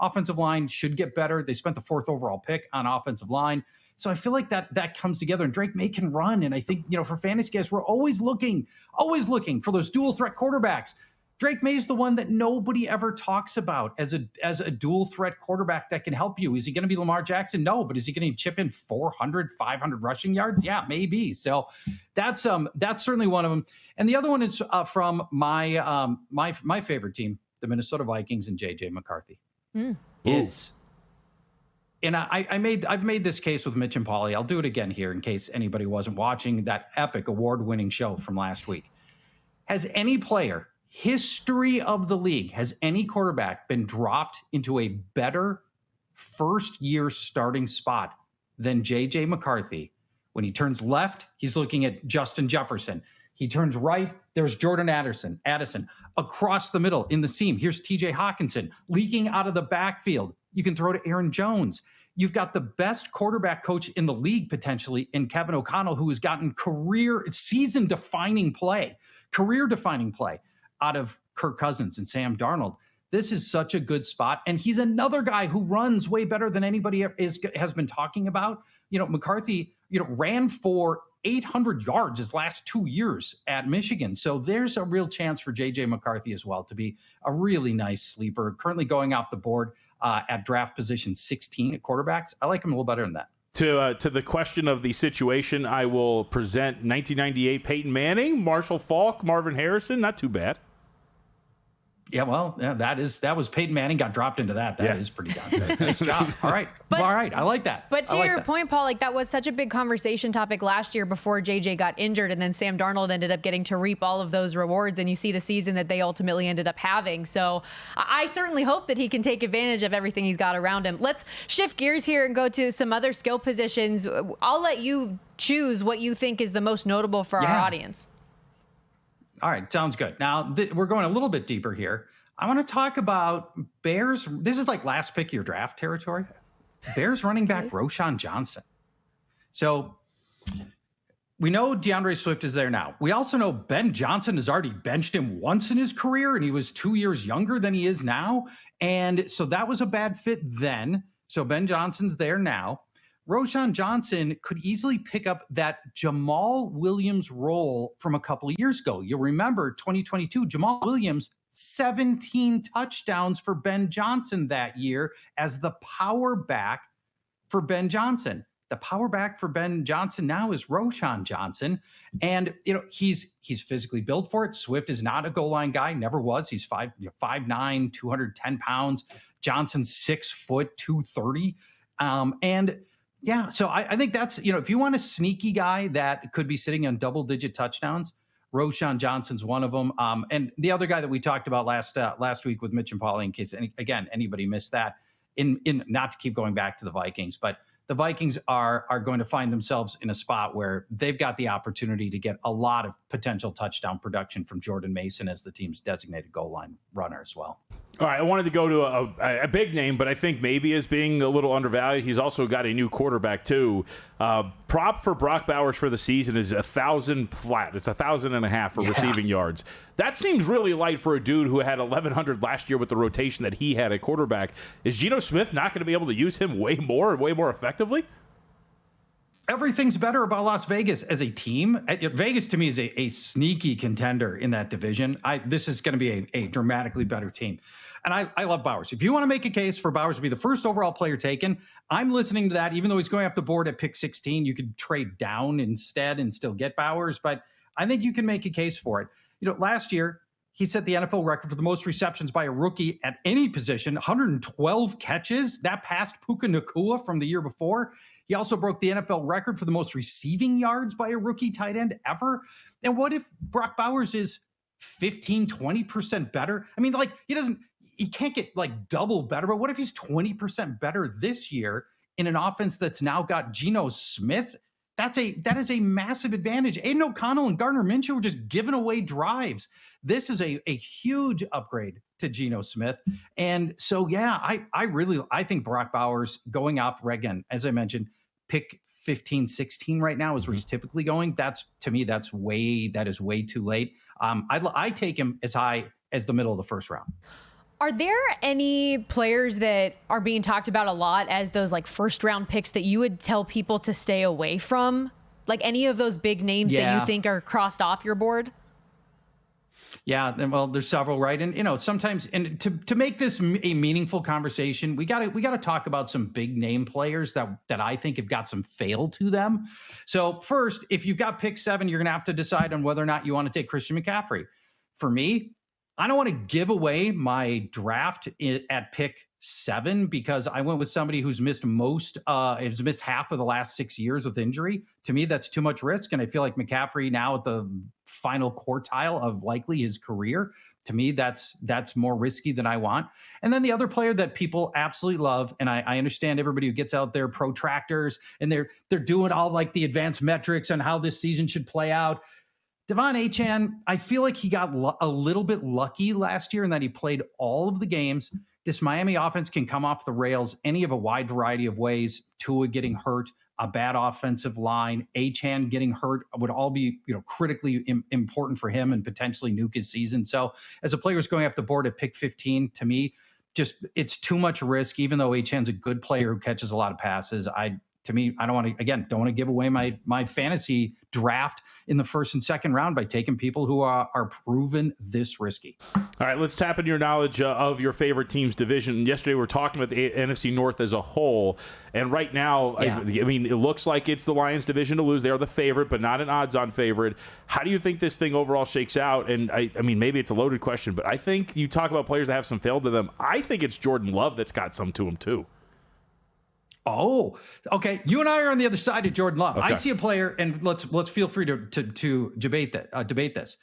S14: Offensive line should get better. They spent the 4th overall pick on offensive line. So I feel like that comes together, and Drake May can run. And I think, for fantasy guys, we're always looking for those dual threat quarterbacks. Drake May is the one that nobody ever talks about as a dual threat quarterback that can help you. Is he going to be Lamar Jackson? No, but is he going to chip in 400, 500 rushing yards? Yeah, maybe. So that's certainly one of them. And the other one is from my favorite team, the Minnesota Vikings, and JJ McCarthy. I've made this case with Mitch and Paulie. I'll do it again here in case anybody wasn't watching that epic award-winning show from last week. Has any player, history of the league, has any quarterback been dropped into a better first-year starting spot than J.J. McCarthy? When he turns left, he's looking at Justin Jefferson. He turns right, there's Jordan Addison. Across the middle in the seam, here's TJ Hawkinson leaking out of the backfield. You can throw to Aaron Jones. You've got the best quarterback coach in the league potentially in Kevin O'Connell, who has gotten season-defining play out of Kirk Cousins and Sam Darnold. This is such a good spot. And he's another guy who runs way better than anybody has been talking about. McCarthy, ran for 800 yards his last 2 years at Michigan. So there's a real chance for J.J. McCarthy as well to be a really nice sleeper, currently going off the board at draft position 16 at quarterbacks. I like him a little better than that.
S5: To the question of the situation, I will present 1998 Peyton Manning, Marshall Faulk, Marvin Harrison. Not too bad.
S14: Yeah, well, that was Peyton Manning got dropped into that. That is pretty darn good. Nice job. All right. I like that.
S4: But to your point, Paul, that was such a big conversation topic last year before JJ got injured, and then Sam Darnold ended up getting to reap all of those rewards, and you see the season that they ultimately ended up having. So I certainly hope that he can take advantage of everything he's got around him. Let's shift gears here and go to some other skill positions. I'll let you choose what you think is the most notable for our audience.
S14: All right, sounds good. Now, we're going a little bit deeper here. I want to talk about Bears. This is like last pick of your draft territory. Bears running back Roschon Johnson. So we know DeAndre Swift is there now. We also know Ben Johnson has already benched him once in his career, and he was 2 years younger than he is now. And so that was a bad fit then. So Ben Johnson's there now. Roschon Johnson could easily pick up that Jamal Williams role from a couple of years ago. You'll remember 2022, Jamal Williams, 17 touchdowns for Ben Johnson that year as the power back for Ben Johnson. The power back for Ben Johnson now is Roschon Johnson. And, he's physically built for it. Swift is not a goal line guy, never was. He's 5'9", 210 pounds. Johnson's 6 foot, 230. So I think that's, if you want a sneaky guy that could be sitting on double-digit touchdowns, Roschon Johnson's one of them. And the other guy that we talked about last week with Mitch and Paulie, in case, anybody missed that, in not to keep going back to the Vikings, but the Vikings are going to find themselves in a spot where they've got the opportunity to get a lot of potential touchdown production from Jordan Mason as the team's designated goal line runner as well.
S5: All right, I wanted to go to a big name, but I think maybe as being a little undervalued. He's also got a new quarterback, too. Prop for Brock Bowers for the season is 1,000 flat. It's 1,500 for receiving yards. That seems really light for a dude who had 1,100 last year with the rotation that he had at quarterback. Is Geno Smith not going to be able to use him way more and way more effectively?
S14: Everything's better about Las Vegas as a team. Vegas, to me, is a sneaky contender in that division. This is going to be a dramatically better team. And I love Bowers. If you want to make a case for Bowers to be the first overall player taken, I'm listening to that. Even though he's going off the board at pick 16, you could trade down instead and still get Bowers. But I think you can make a case for it. Last year, he set the NFL record for the most receptions by a rookie at any position, 112 catches. That passed Puka Nacua from the year before. He also broke the NFL record for the most receiving yards by a rookie tight end ever. And what if Brock Bowers is 15, 20% better? I mean, he can't get double better, but what if he's 20% better this year in an offense that's now got Geno Smith? That is a massive advantage. Aiden O'Connell and Gardner Minshew were just giving away drives. This is a huge upgrade to Geno Smith. And so, I think Brock Bowers going off, again, as I mentioned, pick 15, 16 right now is where he's typically going. That is way too late. I take him as high as the middle of the first round.
S4: Are there any players that are being talked about a lot as those first round picks that you would tell people to stay away from? Like any of those big names that you think are crossed off your board?
S14: Yeah, well, there's several, right? And sometimes, and to make this a meaningful conversation, we gotta talk about some big name players that I think have got some fail to them. So first, if you've got pick 7, you're gonna have to decide on whether or not you want to take Christian McCaffrey. For me, I don't want to give away my draft at pick 7 because I went with somebody who's missed missed half of the last 6 years with injury. To me, that's too much risk. And I feel like McCaffrey now at the final quartile of likely his career, to me, that's more risky than I want. And then the other player that people absolutely love, and I understand everybody who gets out there protractors and they're doing all the advanced metrics on how this season should play out. Devon Achane, I feel like he got a little bit lucky last year in that he played all of the games. This Miami offense can come off the rails any of a wide variety of ways. Tua getting hurt, a bad offensive line, Achane getting hurt would all be critically important for him and potentially nuke his season. So as a player who's going off the board at pick 15, to me, it's too much risk. Even though Achane's a good player who catches a lot of passes, I don't want to give away my fantasy draft in the first and second round by taking people who are proven this risky.
S5: All right, let's tap into your knowledge of your favorite team's division. Yesterday, we were talking about the NFC North as a whole, and right now, I mean, it looks like it's the Lions' division to lose. They are the favorite, but not an odds-on favorite. How do you think this thing overall shakes out? And I mean, maybe it's a loaded question, but I think you talk about players that have some fail to them. I think it's Jordan Love that's got some to him too.
S14: Oh, okay. You and I are on the other side of Jordan Love.
S5: Okay.
S14: I see a player, and let's feel free to debate this.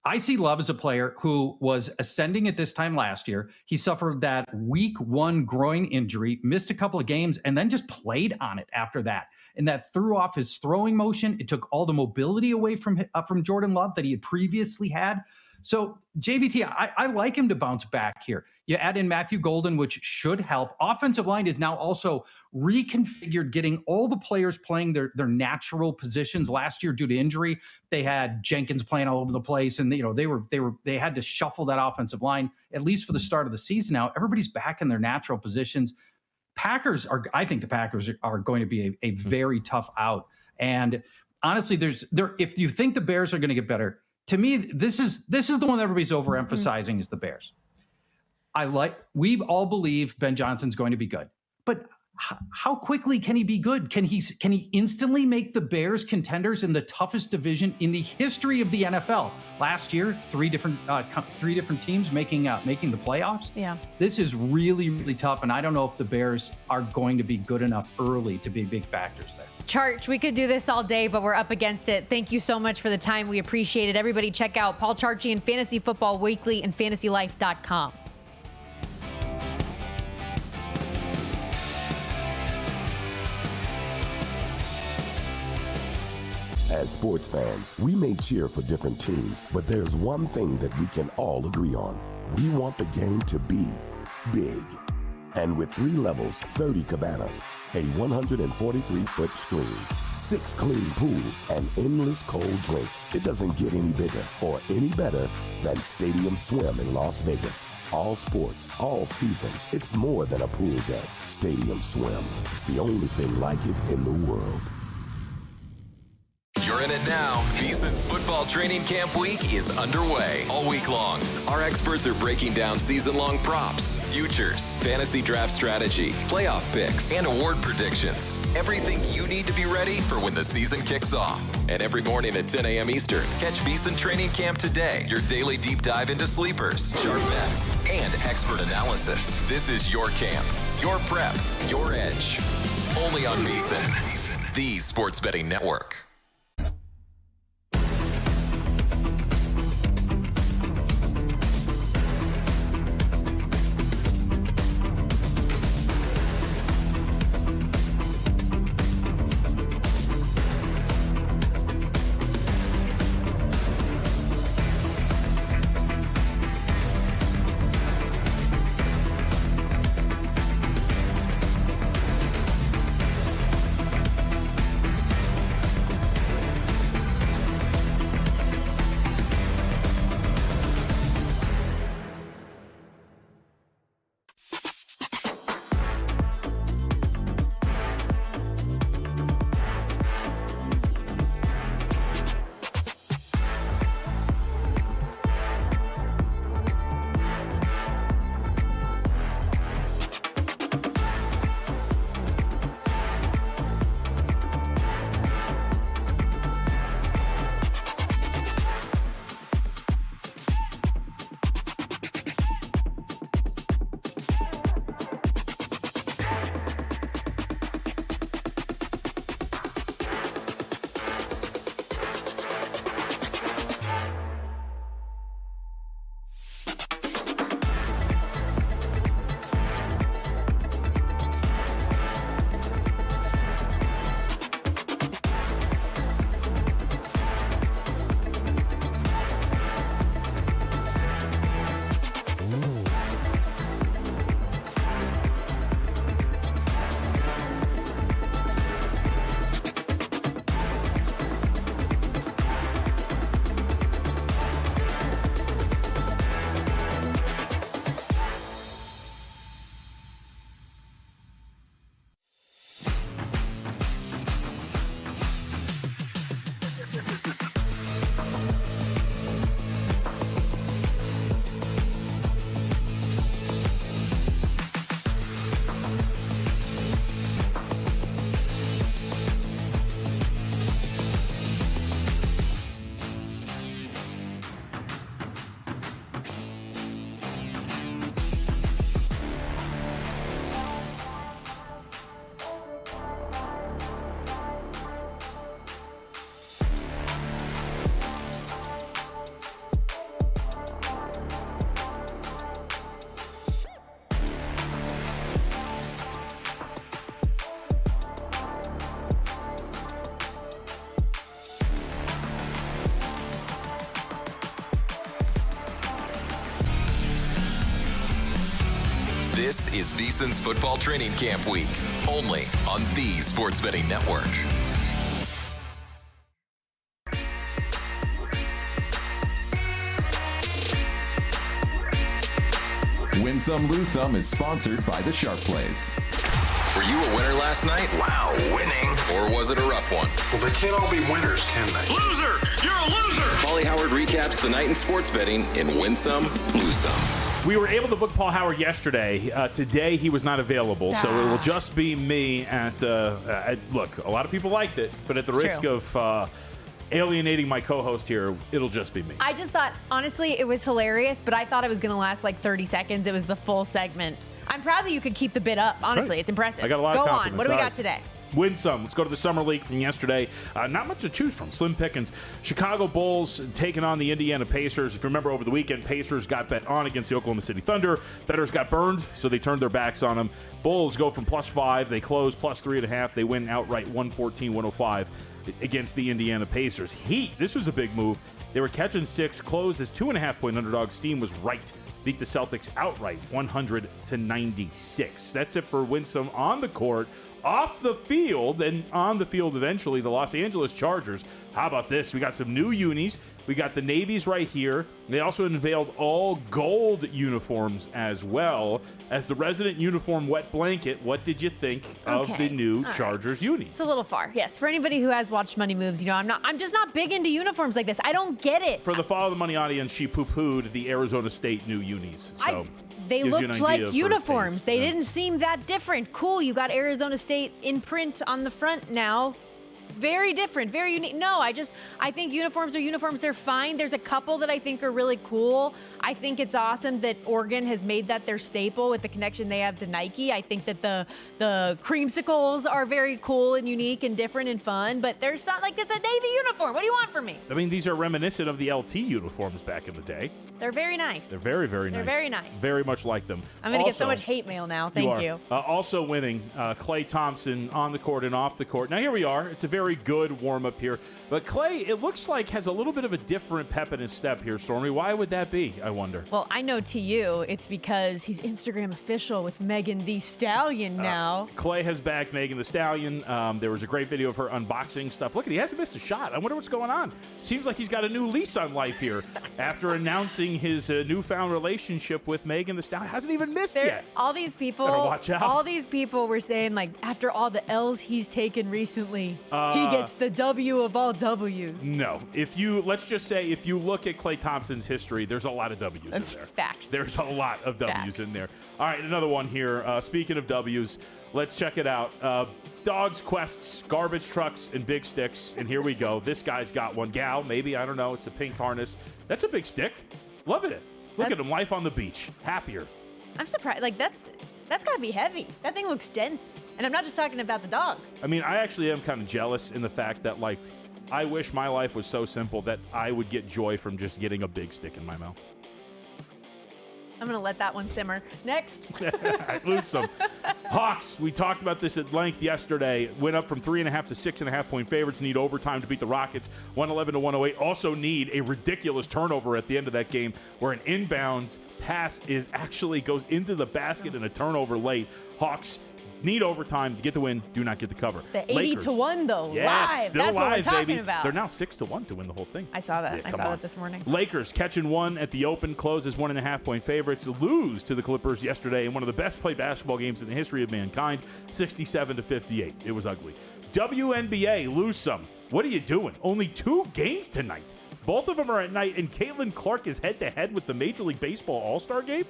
S14: I see Love as a player who was ascending at this time last year. He suffered that week 1 groin injury, missed a couple of games, and then just played on it after that. And that threw off his throwing motion. It took all the mobility away from Jordan Love that he had previously had. So JVT, I like him to bounce back here. You add in Matthew Golden, which should help. Offensive line is now also reconfigured, getting all the players playing their natural positions. Last year, due to injury, they had Jenkins playing all over the place, and they had to shuffle that offensive line at least for the start of the season. Now everybody's back in their natural positions. I think the Packers are going to be a very tough out. And honestly, if you think the Bears are going to get better, to me, this is the one that everybody's overemphasizing is the Bears. We all believe Ben Johnson's going to be good, but how quickly can he be good? Can he instantly make the Bears contenders in the toughest division in the history of the NFL? Last year, three different teams making the playoffs.
S4: Yeah,
S14: this is really, really tough, and I don't know if the Bears are going to be good enough early to be big factors there.
S4: Charch, we could do this all day, but we're up against it. Thank you so much for the time. We appreciate it. Everybody check out Paul Charchi and Fantasy Football Weekly and FantasyLife.com.
S15: As sports fans, we may cheer for different teams, but there's one thing that we can all agree on. We want the game to be big. And with 3 levels, 30 cabanas, a 143-foot screen, 6 clean pools, and endless cold drinks, it doesn't get any bigger or any better than Stadium Swim in Las Vegas. All sports, all seasons. It's more than a pool deck. Stadium Swim. It's the only thing like it in the world.
S1: You're in it now. VSiN's football training camp week is underway all week long. Our experts are breaking down season-long props, futures, fantasy draft strategy, playoff picks, and award predictions. Everything you need to be ready for when the season kicks off. And every morning at 10 a.m. Eastern, catch VSiN Training Camp Today, your daily deep dive into sleepers, sharp bets, and expert analysis. This is your camp, your prep, your edge. Only on VSiN, the sports betting network. This is VSiN's Football Training Camp Week, only on the Sports Betting Network.
S16: Win Some, Lose Some is sponsored by the Sharp Plays.
S1: Were you a winner last night?
S2: Wow, winning.
S1: Or was it a rough one?
S2: Well, they can't all be winners, can they?
S13: Loser! You're a loser!
S1: Paulie Howard recaps the night in sports betting in Win Some, Lose Some.
S5: We were able to book Paul Howard yesterday. Today he was not available, so it will just be me at look, a lot of people liked it, but at the risk of alienating my co-host here, it'll just be me.
S4: I just thought, honestly, it was hilarious, but I thought it was going to last like 30 seconds. It was the full segment. I'm proud that you could keep the bid up. Honestly,
S5: Right.
S4: It's impressive.
S5: I got a lot of compliments.
S4: Go on. What do we got today?
S5: Win some. Let's go to the Summer League from yesterday. Not much to choose from. Slim pickings. Chicago Bulls taking on the Indiana Pacers. If you remember over the weekend, Pacers got bet on against the Oklahoma City Thunder. Bettors got burned, so they turned their backs on them. Bulls go from +5. They close +3.5. They win outright 114-105 against the Indiana Pacers. Heat, this was a big move. They were catching 6, closed as 2.5-point underdogs. Steam was right. Beat the Celtics outright 100-96. That's it for Winsome on the court. Off the field, and on the field eventually, the Los Angeles Chargers. How about this? We got some new unis. We got the navies right here. They also unveiled all gold uniforms as well as the resident uniform wet blanket. What did you think of the new Chargers unis?
S4: It's a little far, yes. For anybody who has watched Money Moves, I'm just not big into uniforms like this. I don't get it.
S5: For the Follow the Money audience, she poo-pooed the Arizona State new unis. So
S4: they looked like uniforms. They didn't seem that different. Cool, you got Arizona State in print on the front now. Very different, very unique. No, I think uniforms are uniforms. They're fine. There's a couple that I think are really cool. I think it's awesome that Oregon has made that their staple with the connection they have to Nike. I think that the creamsicles are very cool and unique and different and fun, but there's not like it's a Navy uniform. What do you want from me?
S5: I mean, these are reminiscent of the LT uniforms back in the day.
S4: They're very nice.
S5: They're very, very nice.
S4: They're very nice.
S5: Very much like them.
S4: I'm going to get so much hate mail now. Thank you.
S5: Also winning, Klay Thompson on the court and off the court. Now, here we are. It's a very good warm-up here. But Klay, it looks like, has a little bit of a different pep in his step here, Stormy. Why would that be, I wonder?
S4: Well, I know to you, it's because he's Instagram official with Megan Thee Stallion now.
S5: Klay has backed Megan Thee Stallion. There was a great video of her unboxing stuff. Look, he hasn't missed a shot. I wonder what's going on. Seems like he's got a new lease on life here after announcing his newfound relationship with Megan Thee Stallion. Hasn't even missed yet.
S4: All these people,
S5: better watch out.
S4: All these people were saying, like, after all the L's he's taken recently, he gets the W of all W's.
S5: No. Let's just say, if you look at Klay Thompson's history, there's a lot of W's
S4: That's
S5: in there.
S4: Facts.
S5: There's a lot of W's in there. All right, another one here. Speaking of W's, let's check it out. Dogs, quests, garbage trucks, and big sticks. And here we go. This guy's got one. Gal, maybe. I don't know. It's a pink harness. That's a big stick. Loving it. Look at him. Life on the beach. Happier.
S4: I'm surprised. Like, that's got to be heavy. That thing looks dense. And I'm not just talking about the dog.
S5: I mean, I actually am kind of jealous in the fact that, like, I wish my life was so simple that I would get joy from just getting a big stick in my mouth.
S4: I'm going to let that one simmer. Next.
S5: Lose some. Hawks, we talked about this at length yesterday. Went up from 3.5 to 6.5 point favorites. Need overtime to beat the Rockets. 111-108. Also need a ridiculous turnover at the end of that game where an inbounds pass goes into the basket and a turnover late. Hawks need overtime to get the win. Do not get the cover.
S4: The 80-1 though.
S5: Yes,
S4: live.
S5: still
S4: That's
S5: live,
S4: what we're talking
S5: baby.
S4: about.
S5: They're now 6-1 to win the whole thing.
S4: I saw that.
S5: Yeah,
S4: I saw that this morning.
S5: Lakers catching one at the Open, closes 1.5 point favorites. Lose to the Clippers yesterday in one of the best played basketball games in the history of mankind, 67-58. It was ugly. WNBA, lose some. What are you doing? Only 2 games tonight. Both of them are at night, and Caitlin Clark is head-to-head with the Major League Baseball All-Star game?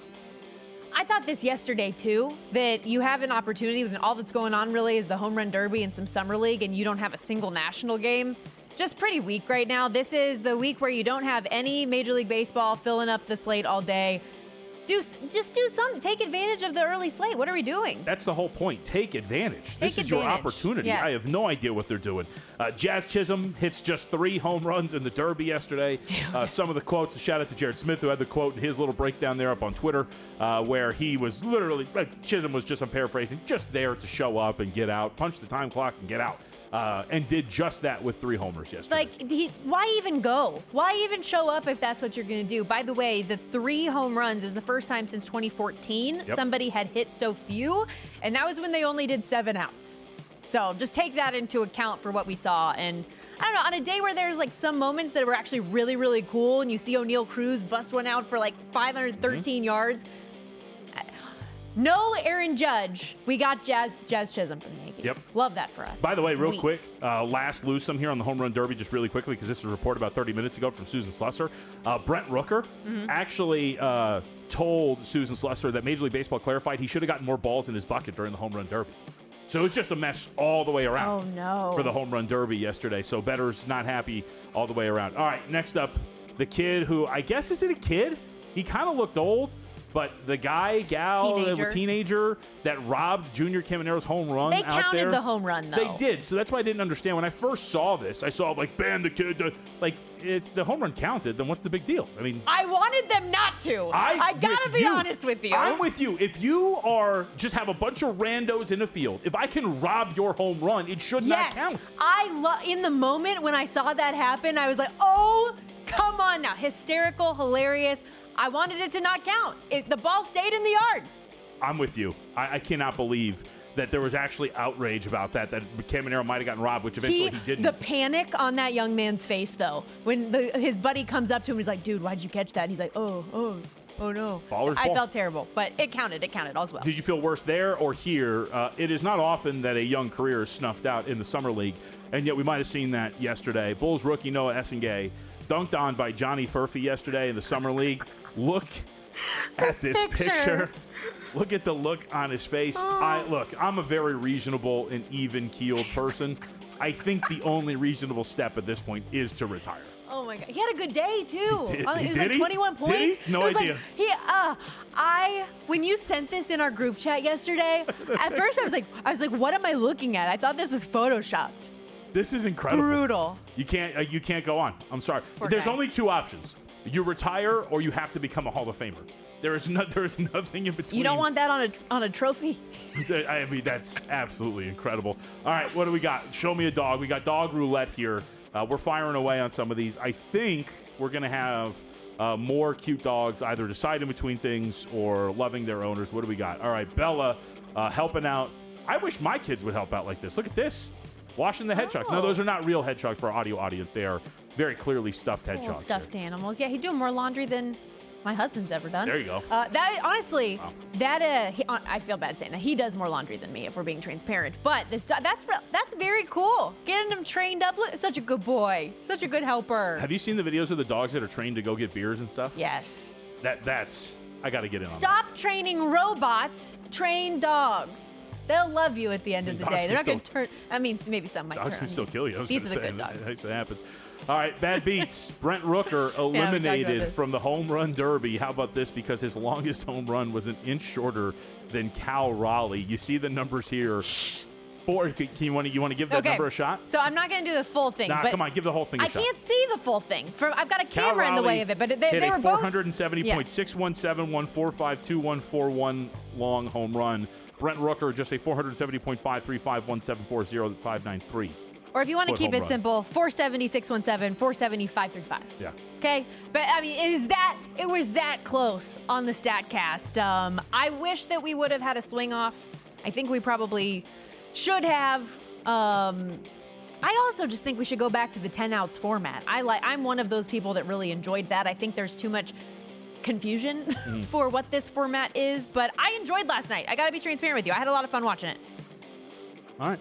S4: I thought this yesterday, too, that you have an opportunity when all that's going on really is the Home Run Derby and some Summer League, and you don't have a single national game. Just pretty weak right now. This is the week where you don't have any Major League Baseball filling up the slate all day. Just do something. Take advantage of the early slate. What are we doing?
S5: That's the whole point. Take advantage. This is your opportunity.
S4: Yes.
S5: I have no idea what they're doing. Jazz Chisholm hits just 3 home runs in the Derby yesterday. Some of the quotes, a shout out to Jared Smith, who had the quote in his little breakdown there up on Twitter, where he was literally, Chisholm was just, I'm paraphrasing, just there to show up and get out, punch the time clock and get out. and did just that with 3 homers yesterday.
S4: Why even go? Why even show up if that's what you're going to do? By the way, the 3 home runs was the first time since 2014 somebody had hit so few, and that was when they only did 7 outs. So just take that into account for what we saw. And I don't know, on a day where there's like some moments that were actually really, really cool, and you see O'Neal Cruz bust one out for like 513 yards. No Aaron Judge. We got Jazz Chisholm from the Yankees.
S5: Yep.
S4: Love that for us.
S5: By the way, real quick, last Lewsome here on the Home Run Derby, just really quickly, because this was reported about 30 minutes ago from Susan Slusser. Brent Rooker actually told Susan Slusser that Major League Baseball clarified he should have gotten more balls in his bucket during the Home Run Derby. So it was just a mess all the way around for the Home Run Derby yesterday. So bettors not happy all the way around. All right, next up, the kid who, I guess, is it a kid? He kind of looked old. But the teenager that robbed Junior Caminero's home run out there.
S4: They counted the home run, though.
S5: They did. So that's why I didn't understand. When I first saw this, I saw, ban the kid. If the home run counted, then what's the big deal? I mean, I
S4: wanted them not to. I got to be honest with you.
S5: I'm with you. If you are just have a bunch of randos in the field, if I can rob your home run, it should not count.
S4: In the moment when I saw that happen, I was like, oh, come on now. Hysterical, hilarious. I wanted it to not count. The ball stayed in the yard.
S5: I'm with you. I cannot believe that there was actually outrage about that Caminero might have gotten robbed, which eventually he didn't.
S4: The panic on that young man's face, though, when his buddy comes up to him, he's like, dude, why'd you catch that? And he's like, oh no.
S5: Baller's
S4: I
S5: ball.
S4: felt terrible, but it counted as well.
S5: Did you feel worse there or here? It is not often that a young career is snuffed out in the summer league, and yet we might have seen that yesterday. Bulls rookie Noah Essengay dunked on by Johnny Furphy yesterday in the summer league. Look at this picture. Look at the look on his face. I'm a very reasonable and even-keeled person. I think the only reasonable step at this point is to retire.
S4: Oh my God, he had a good day too.
S5: He
S4: was like 21 points.
S5: Did he? No idea.
S4: When you sent this in our group chat yesterday, at first I was like, what am I looking at? I thought this was photoshopped.
S5: This is incredible.
S4: Brutal.
S5: You can't go on. I'm sorry. There's only 2 options. You retire or you have to become a Hall of Famer. There is nothing in between.
S4: You don't want that on a trophy?
S5: I mean, that's absolutely incredible. All right, what do we got? Show me a dog. We got dog roulette here. We're firing away on some of these. I think we're going to have more cute dogs either deciding between things or loving their owners. What do we got? All right, Bella helping out. I wish my kids would help out like this. Look at this. Washing the hedgehogs. No, those are not real hedgehogs for our audio audience. They are very clearly stuffed hedgehogs.
S4: Stuffed animals. Yeah, he's doing more laundry than my husband's ever done.
S5: There you go.
S4: I feel bad saying that. He does more laundry than me, if we're being transparent. But that's very cool. Getting him trained up. Such a good boy. Such a good helper.
S5: Have you seen the videos of the dogs that are trained to go get beers and stuff?
S4: Yes.
S5: That's I got to get in on that.
S4: Stop training robots. Train dogs. They'll love you at the end of the day. They're not going to turn. I mean, maybe some might turn.
S5: Dogs can still kill you.
S4: These are the good dogs.
S5: That's what happens. All right, bad beats. Brent Rooker eliminated from the Home Run Derby. How about this? Because his longest home run was an inch shorter than Cal Raleigh. You see the numbers here. You want to give that number a shot?
S4: So I'm not going to do the full thing.
S5: Nah, come on, give the whole thing a shot.
S4: I can't see the full thing. I've got a camera in the way of it, but they were both.
S5: 470.617, 145, 2141 long home run. Brent Rooker, just a 470.535, 1740, 593.
S4: Or if you want to keep it simple, 470, 617, 470, 535.
S5: Yeah.
S4: Okay? But, I mean, it was that close on the StatCast. I wish that we would have had a swing off. I think we probably should have. I also just think we should go back to the 10 outs format. I'm one of those people that really enjoyed that. I think there's too much confusion for what this format is, but I enjoyed last night. I got to be transparent with you. I had a lot of fun watching it.
S5: All right.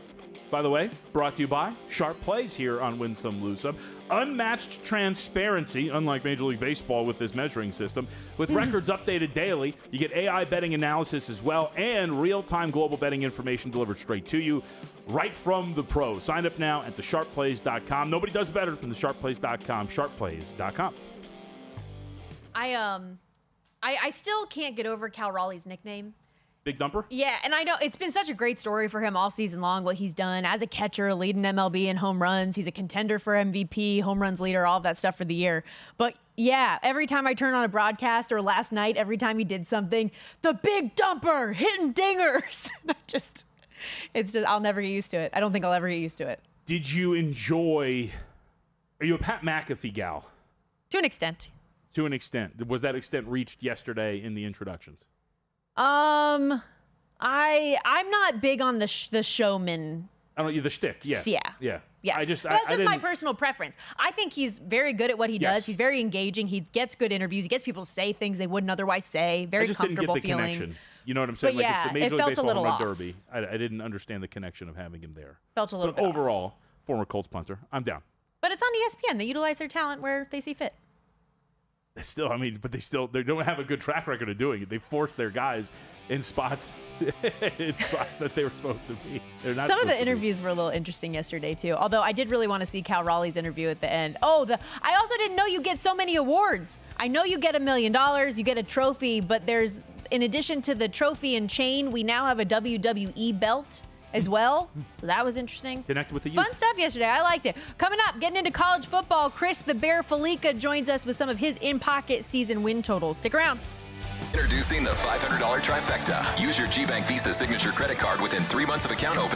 S5: By the way, brought to you by Sharp Plays here on Win Some, Lose Some. Unmatched transparency, unlike Major League Baseball with this measuring system. With records updated daily, you get AI betting analysis as well and real-time global betting information delivered straight to you right from the pros. Sign up now at thesharpplays.com. Nobody does better than thesharpplays.com. Sharpplays.com.
S4: I still can't get over Cal Raleigh's nickname.
S5: Big Dumper?
S4: Yeah, and I know it's been such a great story for him all season long, what he's done as a catcher, leading MLB in home runs. He's a contender for MVP, home runs leader, all of that stuff for the year. But yeah, every time I turn on a broadcast or last night, every time he did something, the Big Dumper hitting dingers. I'll never get used to it. I don't think I'll ever get used to it.
S5: Did you enjoy? Are you a Pat McAfee gal?
S4: To an extent.
S5: To an extent. Was that extent reached yesterday in the introductions?
S4: I'm not big on the showman.
S5: I don't. The shtick. Yeah.
S4: Yeah.
S5: That's
S4: just my personal preference. I think he's very good at what he does. He's very engaging. He gets good interviews. He gets people to say things they wouldn't otherwise say. Very comfortable
S5: didn't get the
S4: feeling.
S5: Connection. You know what I'm saying?
S4: But
S5: it's a Major
S4: it
S5: League
S4: felt
S5: Baseball
S4: a little
S5: home run
S4: off.
S5: derby. I didn't understand the connection of having him there.
S4: Felt a little
S5: bit overall, former Colts punter. I'm down.
S4: But it's on ESPN. They utilize their talent where they see fit.
S5: They don't have a good track record of doing it. They force their guys in spots that they were supposed to be. They're not.
S4: Some of the interviews were a little interesting yesterday too. Although I did really want to see Cal Raleigh's interview at the end. I also didn't know you get so many awards. I know you get $1 million, you get a trophy, but there's, in addition to the trophy and chain, we now have a WWE belt as well. So that was interesting.
S5: Connect with the youth.
S4: Fun stuff yesterday. I liked it. Coming up, getting into college football, Chris the Bear Felica joins us with some of his in-pocket season win totals. Stick around.
S1: Introducing the $500 trifecta. Use your GBank Visa signature credit card within 3 months of account opening.